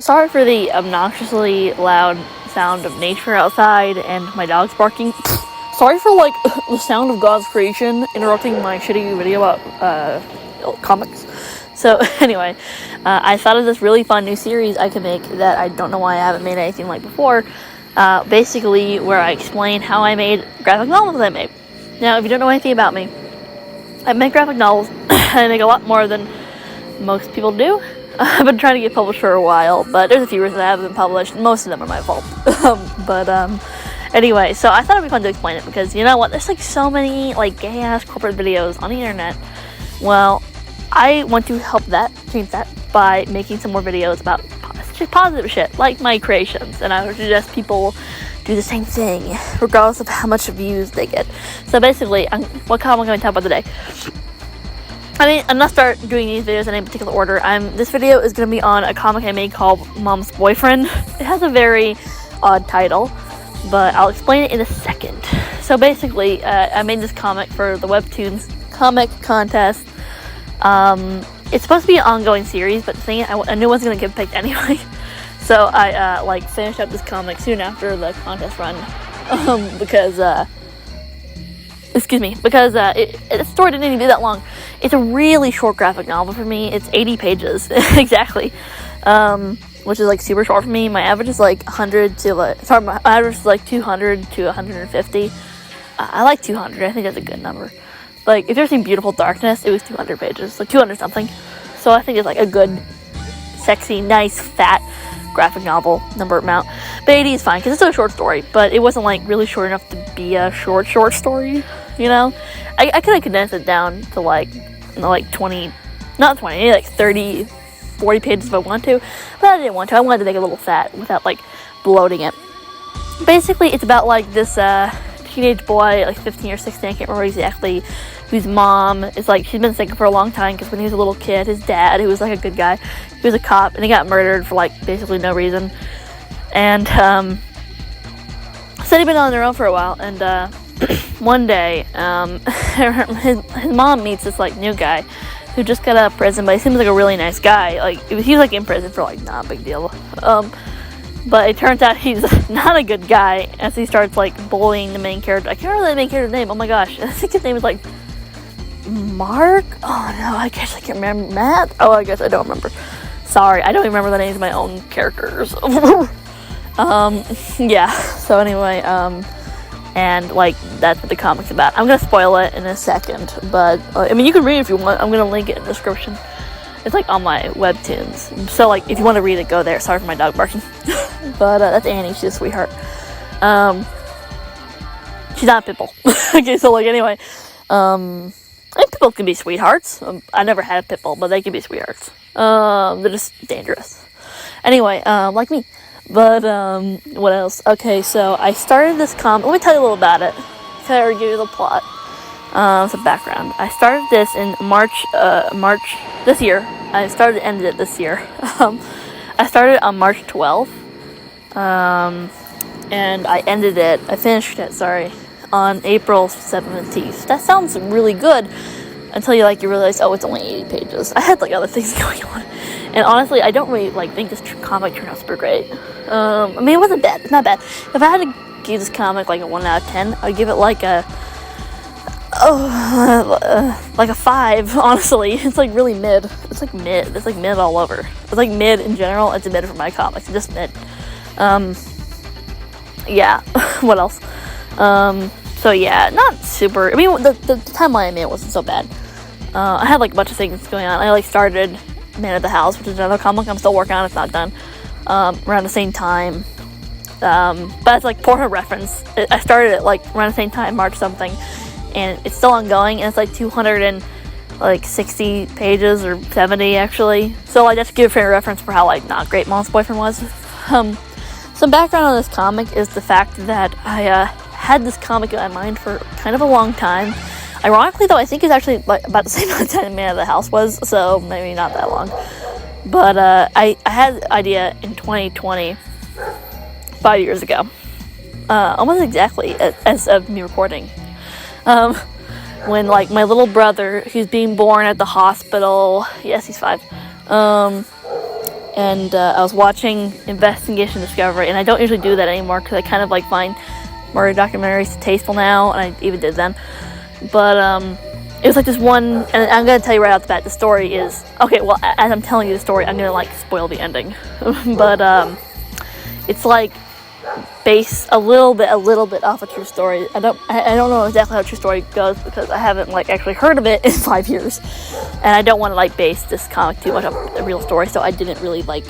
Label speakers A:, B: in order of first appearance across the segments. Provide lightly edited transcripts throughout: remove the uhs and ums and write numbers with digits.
A: Sorry for the obnoxiously loud sound of nature outside and my dog's barking. Sorry for, like, the sound of God's creation interrupting my shitty video about, comics. So, anyway, I thought of this really fun new series I could make that I don't know why I haven't made anything like before. Basically, where I explain how I made graphic novels that I made. Now, if you don't know anything about me, I make graphic novels, and I make a lot more than most people do. I've been trying to get published for a while, but there's a few reasons I haven't been published. Most of them are my fault. Anyway, so I thought it'd be fun to explain it, because you know what? There's, like, so many, like, gay-ass corporate videos on the internet. Well, I want to help change that, by making some more videos about positive shit, like my creations, and I would suggest people do the same thing, regardless of how much views they get. So basically, what comic am I going to talk about today? I mean, I'm not start doing these videos in any particular order. This video is going to be on a comic I made called Mom's Boyfriend. It has a very odd title, but I'll explain it in a second. So basically, I made this comic for the webtoons comic contest. It's supposed to be an ongoing series, but the thing is, I knew it wasn't going to get picked anyway. So I finished up this comic soon after the contest run, because the story didn't even do that long. It's a really short graphic novel for me. It's 80 pages exactly, which is like super short for me. My average is like 100 to my average is like 200 to 150. I like 200. I think that's a good number. Like, if you've ever seen Beautiful Darkness, it was 200 pages, like 200 something. So I think it's like a good, sexy, nice, fat graphic novel number amount. But 80 is fine, because it's a short story, but it wasn't like really short enough to be a short story, you know? I could have condensed it down to like 20, not 20, like 30, 40 pages if I want to, but I didn't want to. I wanted to make it a little fat without like bloating it. Basically, it's about like this teenage boy, like 15 or 16, I can't remember exactly, whose mom is like, she's been sick for a long time, because when he was a little kid, his dad, who was like a good guy, he was a cop, and he got murdered for like basically no reason. And so they've been on their own for a while, and one day his mom meets this like new guy who just got out of prison, but he seems like a really nice guy. Like, he was like in prison for like not a big deal, but it turns out he's not a good guy, as he starts like bullying the main character. I can't remember the main character's name. Oh my gosh, I think his name is like Mark. Oh no, I guess I can't remember. Matt. Oh, I guess I don't remember. Sorry, I don't even remember the names of my own characters. Yeah. So anyway, and like that's what the comic's about. I'm gonna spoil it in a second, but I mean, you can read it if you want. I'm gonna link it in the description. It's like on my webtoons, so like if you want to read it, go there. Sorry for my dog barking. But that's Annie. She's a sweetheart. She's not a pitbull. Okay, so like anyway, and pitbulls can be sweethearts. I never had a pitbull, but they can be sweethearts. They're just dangerous. Anyway, like me. But what else? Okay, so I started this comic. Let me tell you a little about it. Can I give you the plot? Some background. I started this in March this year. I started and ended it this year. I started on March 12th, and I finished it, on April 17th. That sounds really good, until you realize, oh, it's only 80 pages. I had like other things going on, and honestly, I don't really think this comic turned out super great. I mean, it wasn't bad. It's not bad. If I had to give this comic like a 1 out of 10, I'd give it like a 5, honestly. It's like really mid. It's like mid all over. It's like mid in general. It's a mid for my comics. It's just mid. Yeah. What else? So yeah, not super. I mean, the timeline I made wasn't so bad. I had like a bunch of things going on. I started Man of the House, which is another comic I'm still working on. It's not done. Around the same time. But it's like for a reference, I started it around the same time, March something. And it's still ongoing, and it's like 260 pages, or 70 actually. So just to give a reference for how not great Mom's Boyfriend was. Some background on this comic is the fact that I had this comic in my mind for kind of a long time. Ironically, though, I think it's actually about the same amount of time Man of the House was, so maybe not that long. But I had the idea in 2020, 5 years ago, almost exactly as of me recording. When my little brother, who's being born at the hospital, yes, he's 5, and and I was watching Investigation Discovery, and I don't usually do that anymore because I kind of like find murder documentaries tasteful now, and I even did then. But it was like this one, and I'm gonna tell you right off the bat, the story is okay. Well, as I'm telling you the story, I'm gonna like spoil the ending, but it's like based a little bit off a true story. I don't know exactly how a true story goes because I haven't like actually heard of it in 5 years, and I don't want to like base this comic too much on a real story, so I didn't really like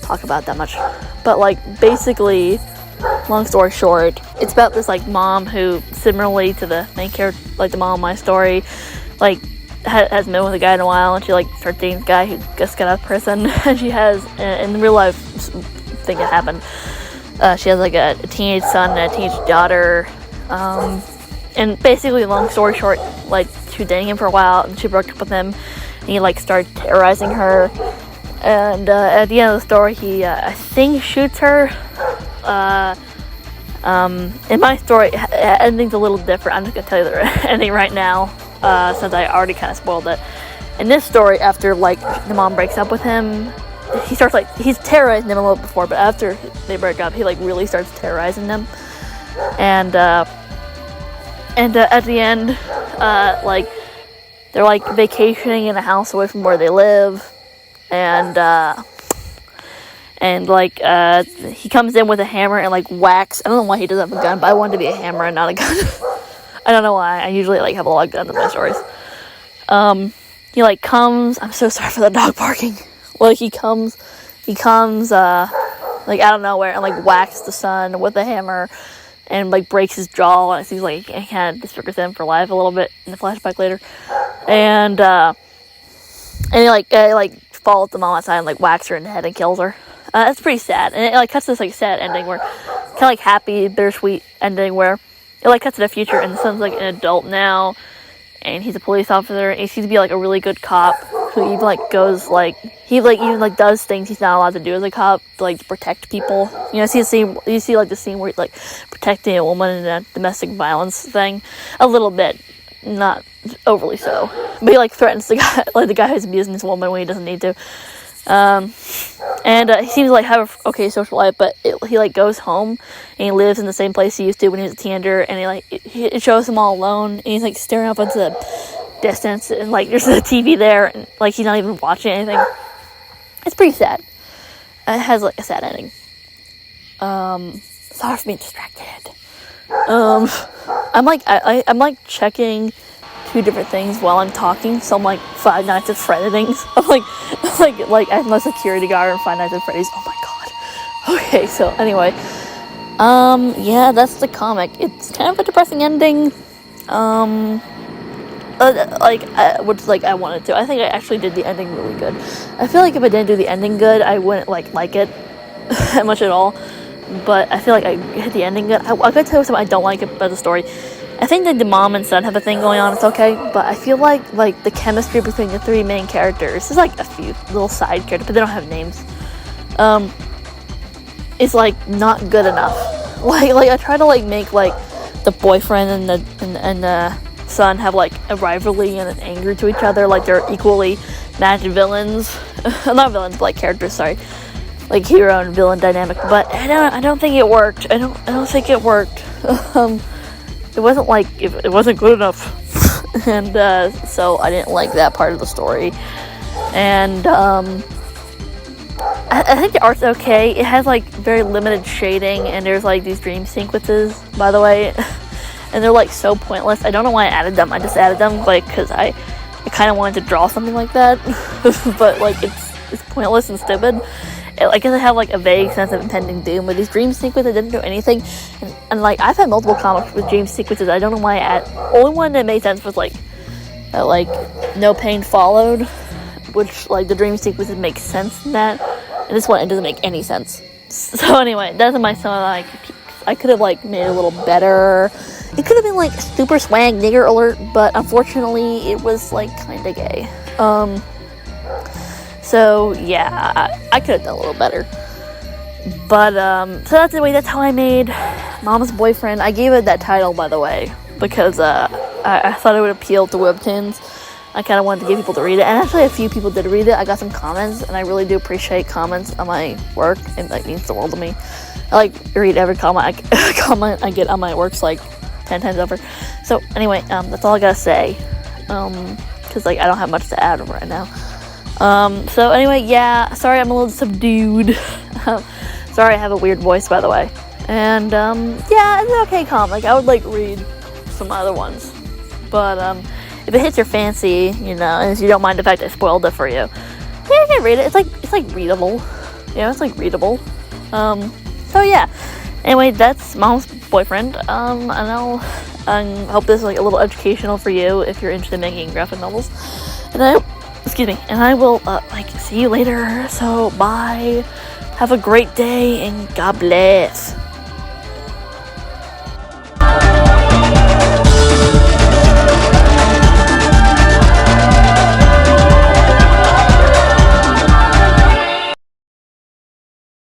A: talk about it that much. But like basically, long story short, it's about this like mom who, similarly to the main character, like the mom of my story, like hasn't been with a guy in a while, and she like starts dating a guy who just got out of prison, and she has in the real life thing that happened. She has like a teenage son and a teenage daughter, and basically, long story short, like she was dating him for a while, and she broke up with him, and he like started terrorizing her, and at the end of the story, he I think shoots her. In my story, ending's a little different. I'm just gonna tell you the ending right now, since I already kind of spoiled it. In this story, after like the mom breaks up with him, he starts like he's terrorizing them a little before, but after they break up, he like really starts terrorizing them, and at the end, like they're like vacationing in a house away from where they live, and like he comes in with a hammer and like whacks. I don't know why he doesn't have a gun, but I wanted to be a hammer and not a gun. I don't know why. I usually like have a lot of guns in my stories. He like comes. I'm so sorry for the dog barking. Like he comes like out of nowhere and like whacks the son with a hammer and like breaks his jaw, and it seems like it kind of disfigures him for life a little bit in the flashback later. And he like follows the mom outside and like whacks her in the head and kills her. It's pretty sad, and it like cuts to this like sad ending where kind of like happy, bittersweet ending where it like cuts to the future, and the son's like an adult now, and he's a police officer, and he seems to be like a really good cop who even like goes like he like even like does things he's not allowed to do as a cop to like protect people. You know, you see like the scene where he's like protecting a woman in a domestic violence thing a little bit, not overly so, but he like threatens the guy who's abusing this woman when he doesn't need to. And he seems to like have a okay social life, but he like goes home and he lives in the same place he used to when he was a teenager, and he like it shows him all alone, and he's like staring up into the distance, and like there's a TV there, and like he's not even watching anything. It's pretty sad. It has like a sad ending. Sorry for being distracted. I'm like checking 2 different things while I'm talking, so I'm like Five Nights at Freddy's. I'm like I'm a security guard in Five Nights at Freddy's. Oh my god. Okay, so anyway, yeah, that's the comic. It's kind of a depressing ending. Which like I wanted to. I think I actually did the ending really good. I feel like if I didn't do the ending good, I wouldn't like it much at all. But I feel like I hit the ending good. I gotta tell you something I don't like about the story. I think that the mom and son have a thing going on. It's okay, but I feel like the chemistry between the 3 main characters, there's like a few little side characters, but they don't have names. It's like not good enough. Like I try to like make like the boyfriend and the son have like a rivalry and an anger to each other, like they're equally matched villains. Not villains, but like characters. Sorry, like hero and villain dynamic. But I don't think it worked. I don't think it worked. It wasn't like it wasn't good enough, and so I didn't like that part of the story. And I think the art's okay. It has like very limited shading, and there's like these dream sequences, by the way, and they're like so pointless. I don't know why I added them. I just added them like because I kind of wanted to draw something like that, but like it's pointless and stupid. I guess I have like a vague sense of impending doom, but these dream sequences didn't do anything, and like I've had multiple comics with dream sequences. I don't know why I add. Only one that made sense was like No Pain Followed, which like the dream sequences make sense in that, and this one it doesn't make any sense. So anyway, that's my song. I could have like made it a little better. It could have been like super swag nigger alert, but unfortunately it was like kind of gay. So yeah, I could have done a little better. But so that's how I made Mama's Boyfriend. I gave it that title, by the way, because I thought it would appeal to webtoons. I kind of wanted to get people to read it, and actually a few people did read it. I got some comments, and I really do appreciate comments on my work. It like means the world to me. I like read every comment I get on my works like 10 times over. So anyway, that's all I gotta say. Because like I don't have much to add right now. So anyway, yeah. Sorry, I'm a little subdued. Sorry, I have a weird voice, by the way. And yeah, it's an okay comic. Like, I would like read some other ones, but if it hits your fancy, you know, and if you don't mind the fact I spoiled it for you, yeah, you can read it. It's like readable. Yeah, it's like readable. So yeah. Anyway, that's Mom's Boyfriend. I hope this is like a little educational for you if you're interested in making graphic novels. And I will like see you later. So bye. Have a great day and God bless.